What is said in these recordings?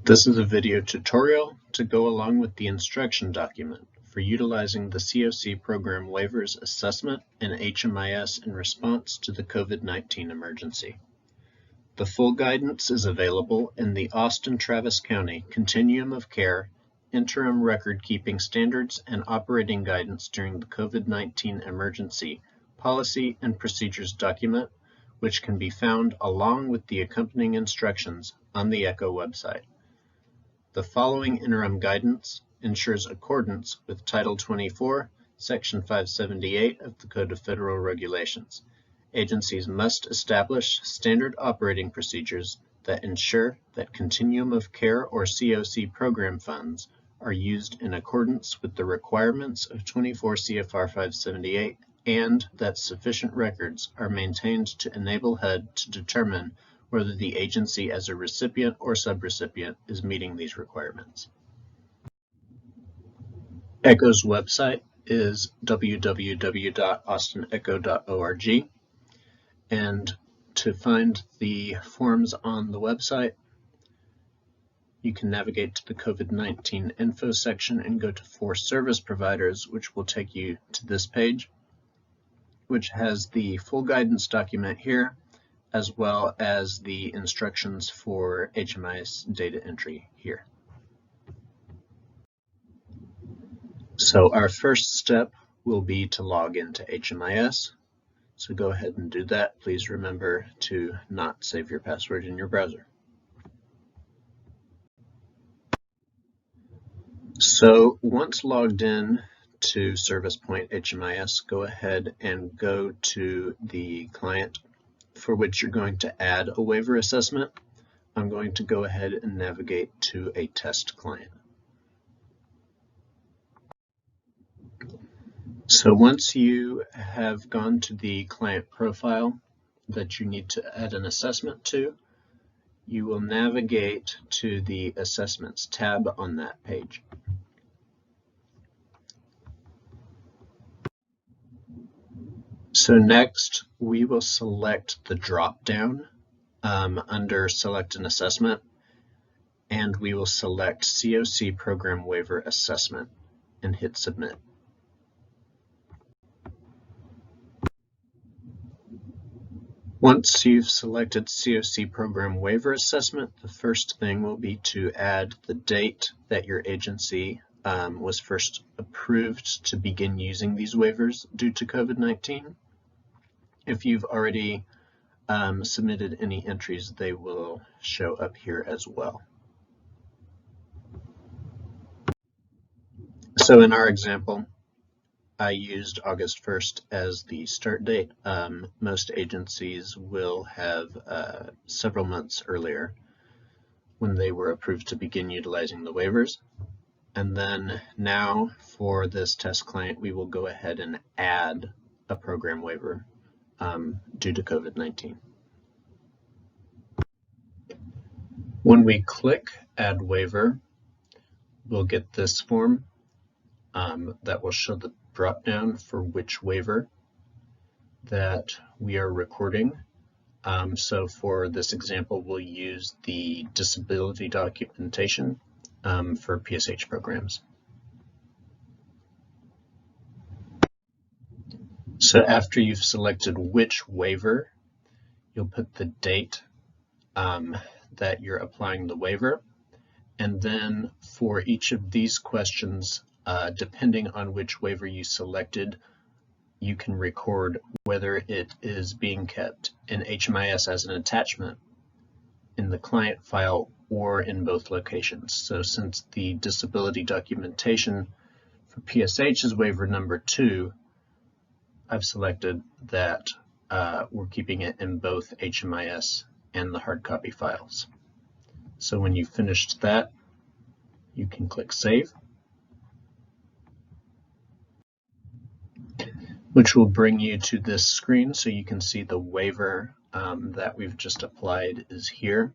This is a video tutorial to go along with the instruction document for utilizing the CoC program waivers assessment and HMIS in response to the COVID-19 emergency. The full guidance is available in the Austin-Travis County Continuum of Care Interim Record Keeping Standards and Operating Guidance during the COVID-19 Emergency Policy and Procedures document, which can be found along with the accompanying instructions on the ECHO website. The following interim guidance ensures accordance with Title 24, Section 578 of the Code of Federal Regulations. Agencies must establish standard operating procedures that ensure that Continuum of Care or CoC program funds are used in accordance with the requirements of 24 CFR 578 and that sufficient records are maintained to enable HUD to determine whether the agency as a recipient or subrecipient is meeting these requirements. ECHO's website is www.austinecho.org, and to find the forms on the website, you can navigate to the COVID-19 info section and go to For Service Providers, which will take you to this page, which has the full guidance document here, as well as the instructions for HMIS data entry here. So our first step will be to log into HMIS. So go ahead and do that. Please remember to not save your password in your browser. So once logged in to Service Point HMIS, go ahead and go to the client for which you're going to add a waiver assessment. I'm going to go ahead and navigate to a test client. So once you have gone to the client profile that you need to add an assessment to, you will navigate to the Assessments tab on that page. So next, we will select the drop-down under Select an Assessment, and we will select CoC Program Waiver Assessment and hit Submit. Once you've selected CoC Program Waiver Assessment, the first thing will be to add the date that your agency was first approved to begin using these waivers due to COVID-19. If you've already submitted any entries, they will show up here as well. So in our example, I used August 1st as the start date. Most agencies will have several months earlier when they were approved to begin utilizing the waivers. And then now for this test client, we will go ahead and add a program waiver due to COVID-19. When we click Add Waiver, we'll get this form that will show the drop-down for which waiver that we are recording. So for this example, we'll use the disability documentation for PSH programs. So after you've selected which waiver, you'll put the date that you're applying the waiver. And then for each of these questions, depending on which waiver you selected, you can record whether it is being kept in HMIS as an attachment in the client file or in both locations. So since the disability documentation for PSH is waiver number 2, I've selected that we're keeping it in both HMIS and the hard copy files. So when you've finished that, you can click Save, which will bring you to this screen so you can see the waiver that we've just applied is here.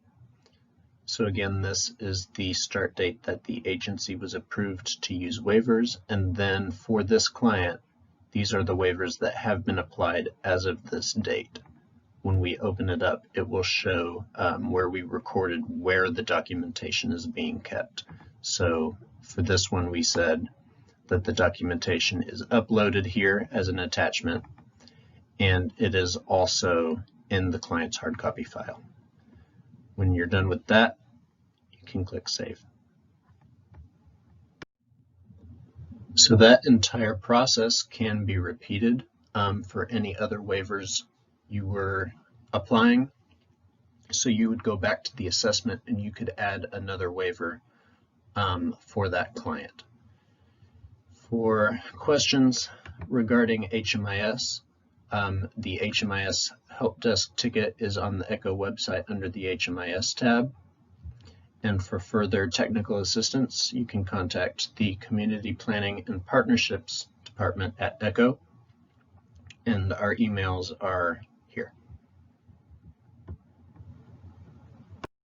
So again, this is the start date that the agency was approved to use waivers, and then for this client, these are the waivers that have been applied as of this date. when we open it up, it will show where we recorded where the documentation is being kept. So for this one, we said that the documentation is uploaded here as an attachment, and it is also in the client's hard copy file. When you're done with that, you can click Save. So that entire process can be repeated for any other waivers you were applying. So you would go back to the assessment and you could add another waiver for that client. For questions regarding HMIS, the HMIS Help Desk ticket is on the ECHO website under the HMIS tab. And for further technical assistance, you can contact the Community Planning and Partnerships Department at ECHO. And our emails are